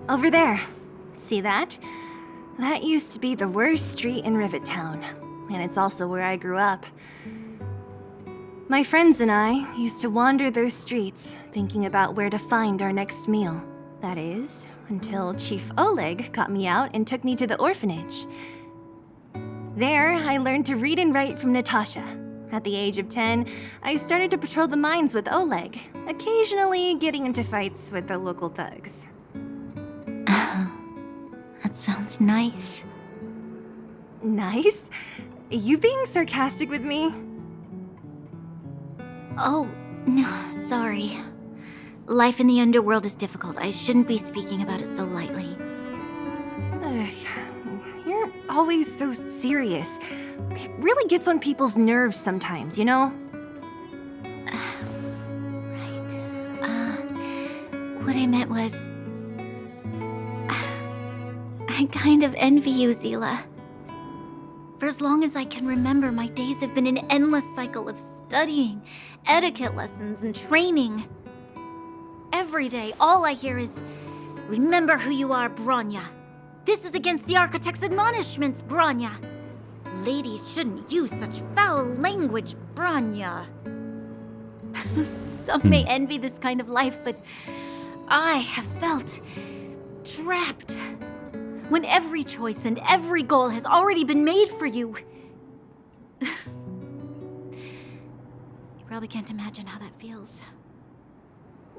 Over there. See that? That used to be the worst street in Rivet Town, and it's also where I grew up. My friends and I used to wander those streets, thinking about where to find our next meal. That is, until Chief Oleg got me out and took me to the orphanage. There, I learned to read and write from Natasha. At the age of 10, I started to patrol the mines with Oleg, occasionally getting into fights with the local thugs. That sounds nice. Nice? You being sarcastic with me? Oh, no, sorry. Life in the underworld is difficult. I shouldn't be speaking about it so lightly. You're always so serious. It really gets on people's nerves sometimes, you know? Right. What I meant was... I kind of envy you, Zila. For as long as I can remember, my days have been an endless cycle of studying, etiquette lessons, and training. Every day, all I hear is, "Remember who you are, Bronya. This is against the Architect's admonishments, Bronya. Ladies shouldn't use such foul language, Bronya." Some may envy this kind of life, but I have felt trapped. When every choice and every goal has already been made for you. You probably can't imagine how that feels.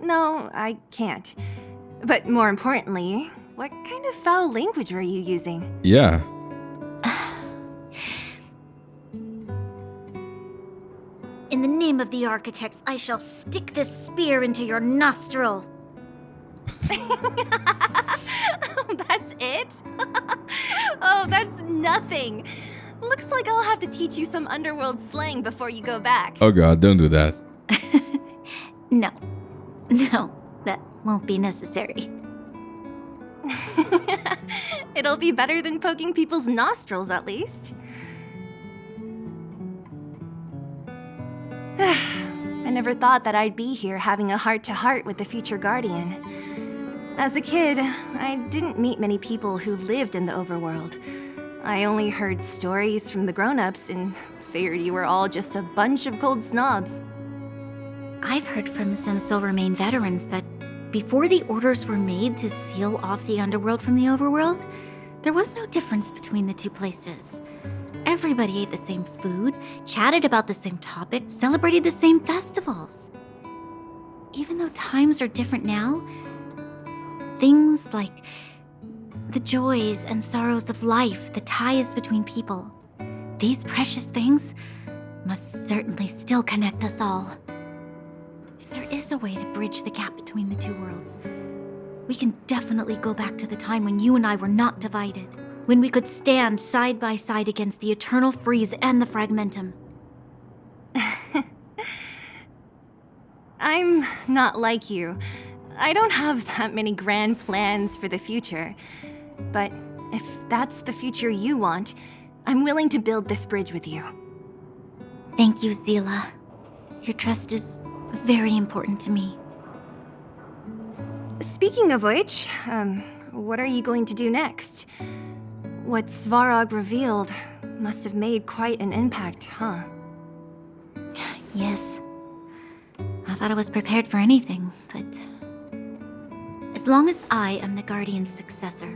No, I can't. But more importantly, what kind of foul language were you using? Yeah. In the name of the Architects, I shall stick this spear into your nostril. That's it? Oh, that's nothing. Looks like I'll have to teach you some underworld slang before you go back. Oh god, don't do that. No, that won't be necessary. It'll be better than poking people's nostrils, at least. I never thought that I'd be here having a heart-to-heart with the future Guardian. As a kid, I didn't meet many people who lived in the overworld. I only heard stories from the grown-ups and figured you were all just a bunch of cold snobs. I've heard from some Silvermane veterans that before the orders were made to seal off the underworld from the overworld, there was no difference between the two places. Everybody ate the same food, chatted about the same topics, celebrated the same festivals. Even though times are different now, things like the joys and sorrows of life, the ties between people, these precious things must certainly still connect us all. If there is a way to bridge the gap between the two worlds, we can definitely go back to the time when you and I were not divided, when we could stand side by side against the Eternal Freeze and the Fragmentum. I'm not like you. I don't have that many grand plans for the future. But if that's the future you want, I'm willing to build this bridge with you. Thank you, Zila. Your trust is very important to me. Speaking of which, what are you going to do next? What Svarog revealed must have made quite an impact, huh? Yes. I thought I was prepared for anything, but... as long as I am the Guardian's successor,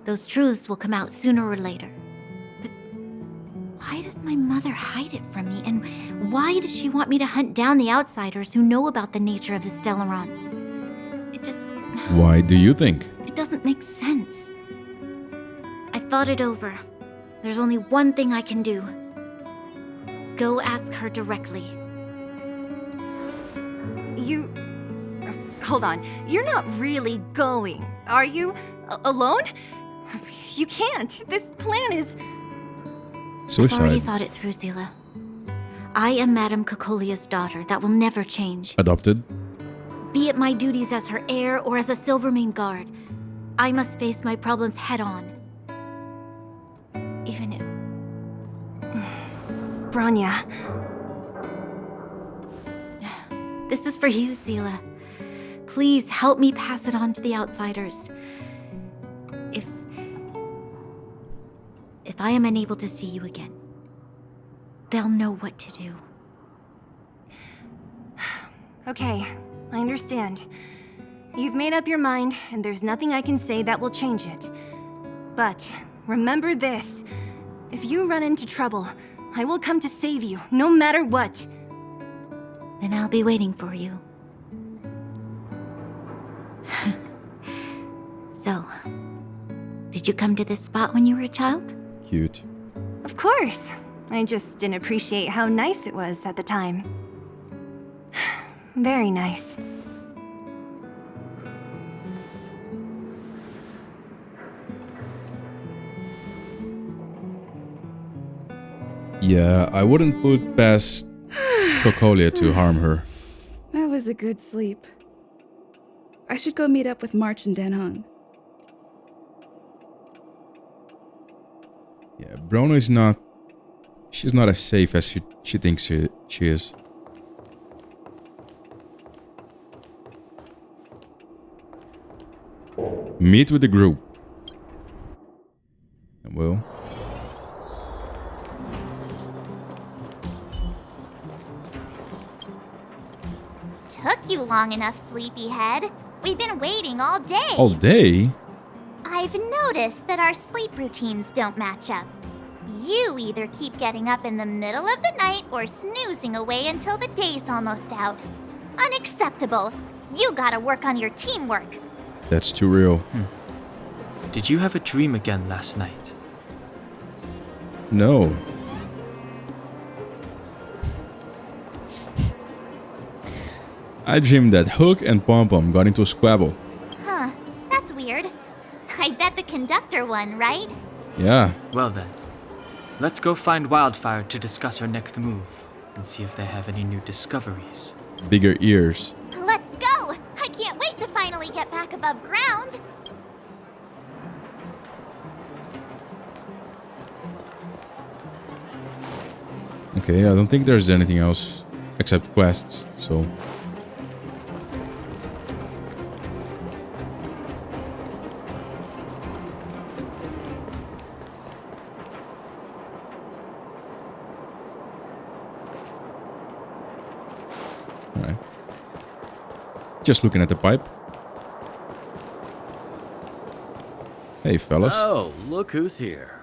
those truths will come out sooner or later. But why does my mother hide it from me? And why does she want me to hunt down the outsiders who know about the nature of the Stellaron? It just... Why do you think? It doesn't make sense. I thought it over. There's only one thing I can do. Go ask her directly. You... hold on. You're not really going, are you? Alone? You can't. This plan is... I've already Suicide. thought it through, Zila. I am Madame Kokolia's daughter. That will never change. Adopted? Be it my duties as her heir or as a Silvermane guard, I must face my problems head-on. Even if... Bronya. This is for you, Zila. Please help me pass it on to the outsiders. If I am unable to see you again, they'll know what to do. Okay, I understand. You've made up your mind, and there's nothing I can say that will change it. But remember this. If you run into trouble, I will come to save you, no matter what. Then I'll be waiting for you. So, did you come to this spot when you were a child? Cute. Of course. I just didn't appreciate how nice it was at the time. Very nice. Yeah, I wouldn't put past Cocolia to harm her. That was a good sleep. I should go meet up with March and Dan Hung. Yeah, Bruno is not... She's not as safe as she thinks she is. Meet with the group. Well... Took you long enough, sleepyhead. We've been waiting all day. All day? I've noticed that our sleep routines don't match up. You either keep getting up in the middle of the night or snoozing away until the day's almost out. Unacceptable. You gotta work on your teamwork. That's too real. Did you have a dream again last night? No. I dreamed that Hook and Pom Pom got into a squabble. Huh, that's weird. I bet the conductor won, right? Yeah. Well then, let's go find Wildfire to discuss our next move and see if they have any new discoveries. Bigger ears. Let's go! I can't wait to finally get back above ground. Okay, I don't think there's anything else except quests, so... Alright. Just looking at the pipe. Hey, fellas. Oh, look who's here.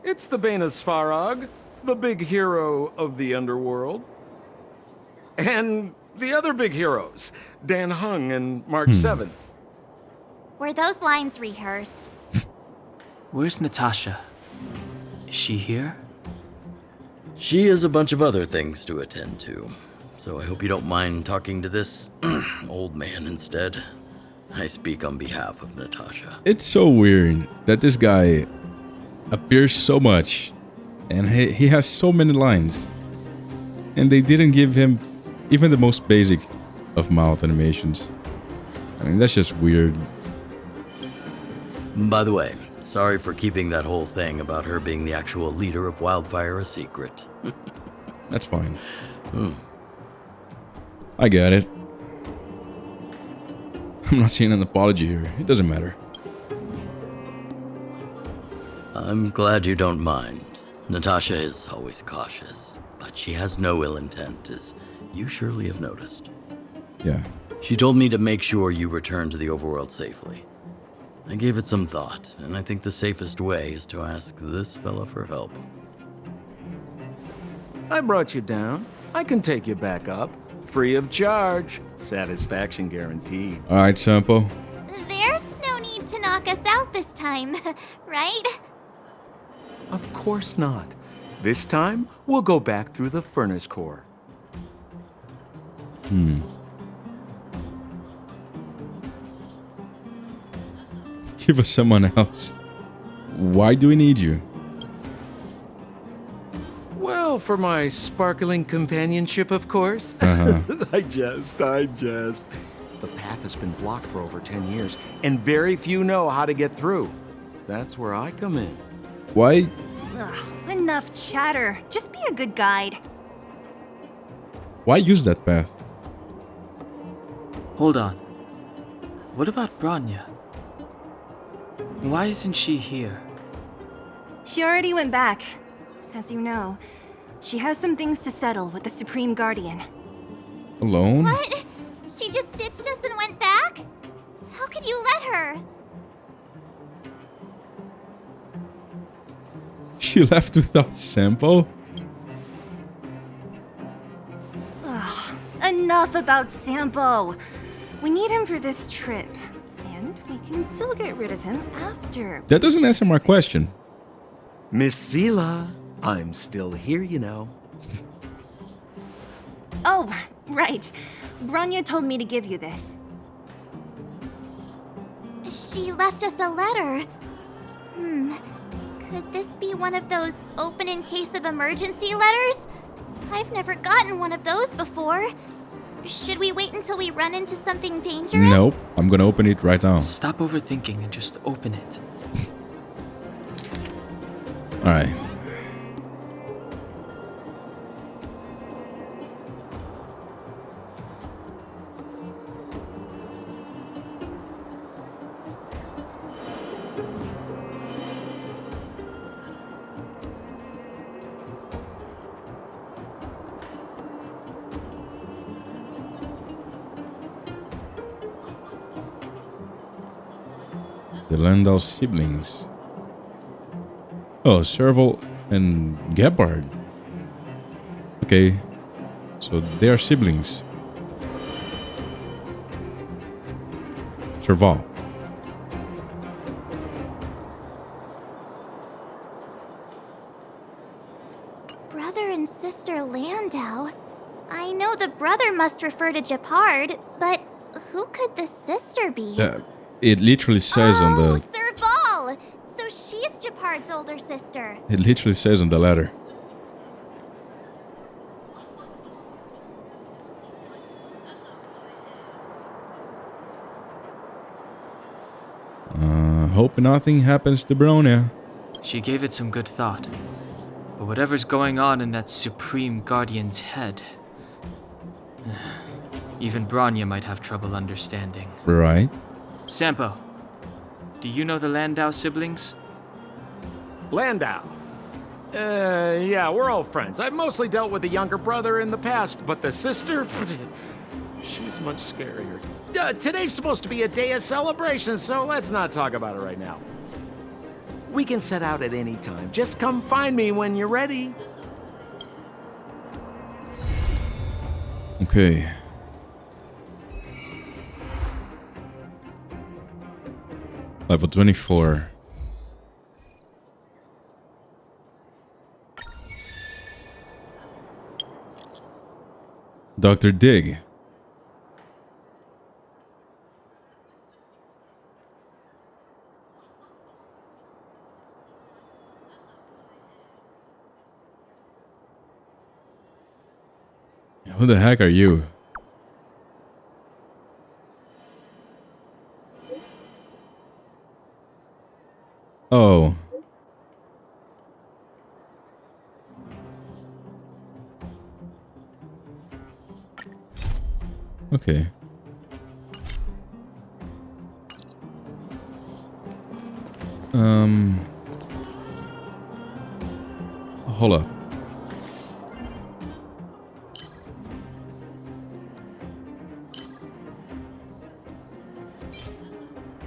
It's the Banus Farag, the big hero of the underworld. And the other big heroes, Dan Hung and March 7th. Were those lines rehearsed? Where's Natasha? Is she here? She has a bunch of other things to attend to, so I hope you don't mind talking to this old man instead. I speak on behalf of Natasha. It's so weird that this guy appears so much and he has so many lines. And they didn't give him even the most basic of mouth animations. I mean, that's just weird. By the way, sorry for keeping that whole thing about her being the actual leader of Wildfire a secret. That's fine. I got it. I'm not seeing an apology here. It doesn't matter. I'm glad you don't mind. Natasha is always cautious, but she has no ill intent, as you surely have noticed. Yeah. She told me to make sure you return to the overworld safely. I gave it some thought, and I think the safest way is to ask this fella for help. I brought you down. I can take you back up. Free of charge. Satisfaction guaranteed. Alright, Sampo. There's no need to knock us out this time, right? Of course not. This time, we'll go back through the furnace core. Give us someone else. Why do we need you? Well, for my sparkling companionship, of course. I jest. The path has been blocked for over 10 years, and very few know how to get through. That's where I come in. Why? Ugh, enough chatter. Just be a good guide. Why use that path? Hold on. What about Bronya? Why isn't she here? She already went back. As you know, she has some things to settle with the Supreme Guardian. Alone? What? She just ditched us and went back? How could you let her? She left without Sampo? Enough about Sampo. We need him for this trip. And we can still get rid of him after. That doesn't answer my question. Miss Sela, I'm still here, you know. Oh, right. Bronya told me to give you this. She left us a letter. Could this be one of those open in case of emergency letters? I've never gotten one of those before. Should we wait until we run into something dangerous? Nope. I'm gonna open it right now. Stop overthinking and just open it. Alright. The Landau siblings. Oh, Serval and Gebhard. Okay. So they are siblings. Serval. Brother and sister Landau. I know the brother must refer to Gepard, but who could the sister be? It literally says on the... Serval! So she's Gepard's older sister. It literally says on the letter. Hope nothing happens to Bronya. She gave it some good thought. But whatever's going on in that Supreme Guardian's head, even Bronya might have trouble understanding. Right. Sampo, do you know the Landau siblings? Landau. Yeah, we're old friends. I've mostly dealt with the younger brother in the past, but the sister, she's much scarier. Today's supposed to be a day of celebration, so let's not talk about it right now. We can set out at any time. Just come find me when you're ready. Okay. Level 24. Dr. Dig. Who the heck are you? Oh. Okay. Hold up.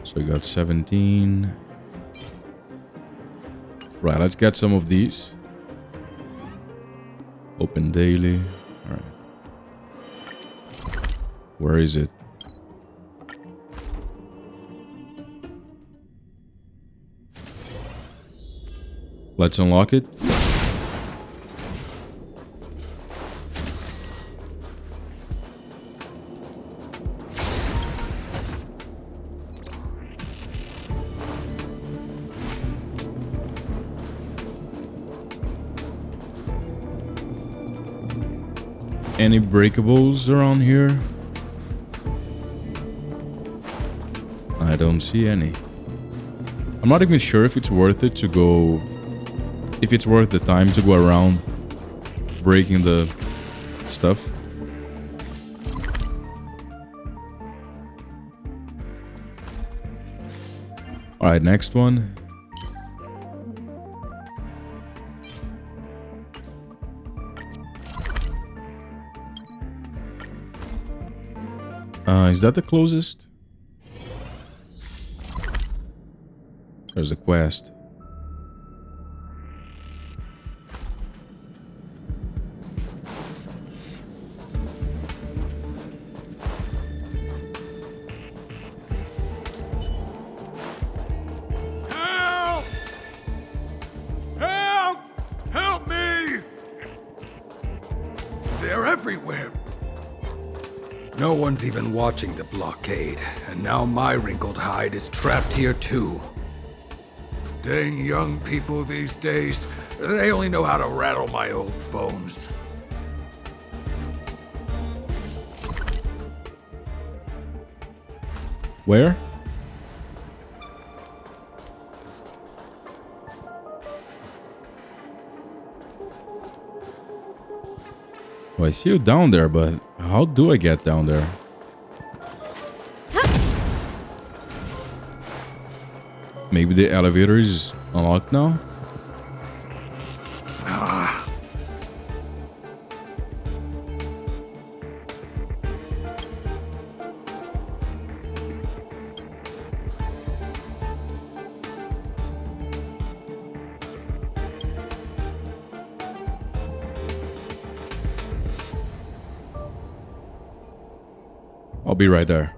So we got 17. Right, let's get some of these. Open daily. Alright. Where is it? Let's unlock it. Any breakables around here? I don't see any. I'm not even sure if it's worth it to go... If it's worth the time to go around breaking the stuff. Alright, next one. Is that the closest? There's a quest. Help! Help! Help me! They're everywhere. No one's even watching the blockade, and now my wrinkled hide is trapped here too. Dang young people these days, they only know how to rattle my old bones. Where? Well, I see you down there, but how do I get down there? Maybe the elevator is unlocked now? I'll be right there.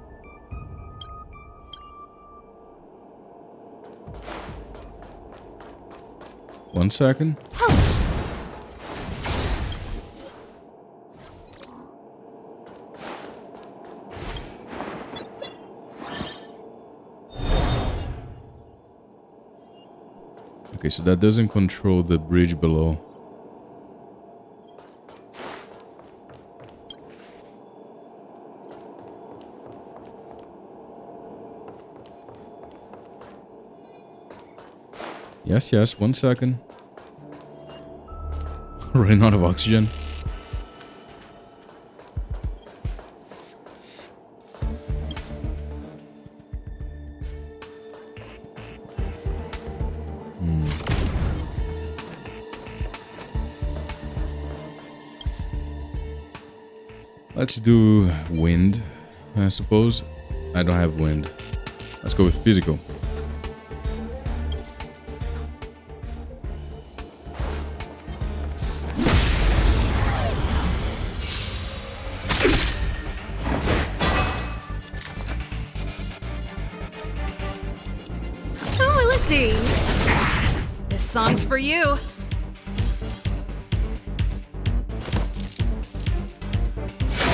One second. Okay, so that doesn't control the bridge below. Yes, yes, 1 second. Running out of oxygen. Let's do wind, I suppose. I don't have wind. Let's go with physical. This song's for you.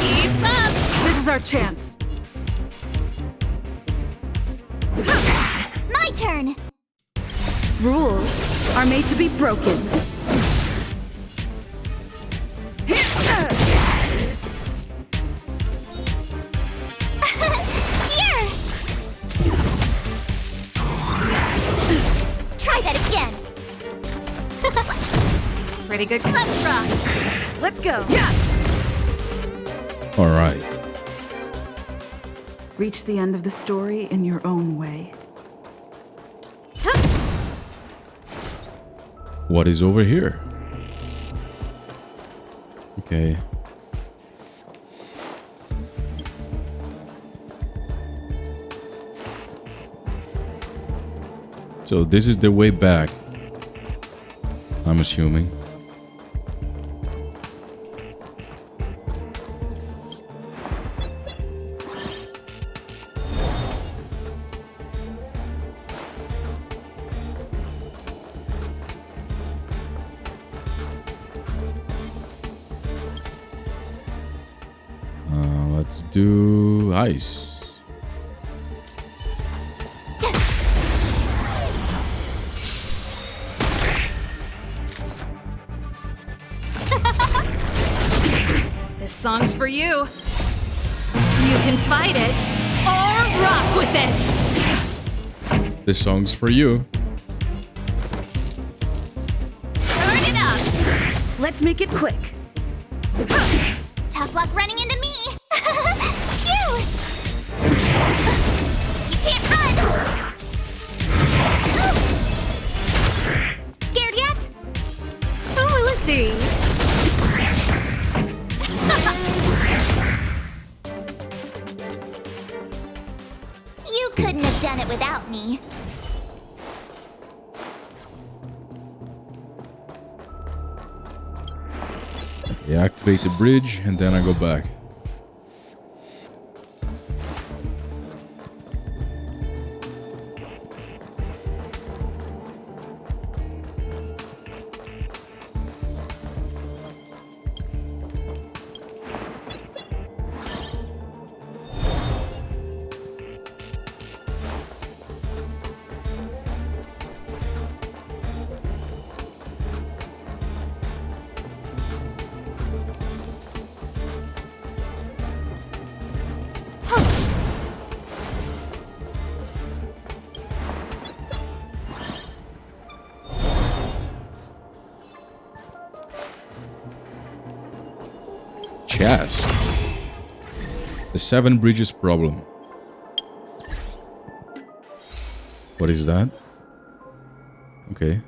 Keep up! This is our chance. My turn! Rules are made to be broken. Here! Try that again! Pretty good. Let's rock! Let's go. All right. Reach the end of the story in your own way. What is over here? Okay. So this is the way back, I'm assuming. Let's do ice. This song's for you. You can fight it or rock with it. This song's for you. Turn it up. Let's make it quick. Tough luck running into me! Phew! You can't run! You couldn't have done it without me. Yeah, activate the bridge and then I go back. Chest. The 7 bridges problem. What is that? Okay.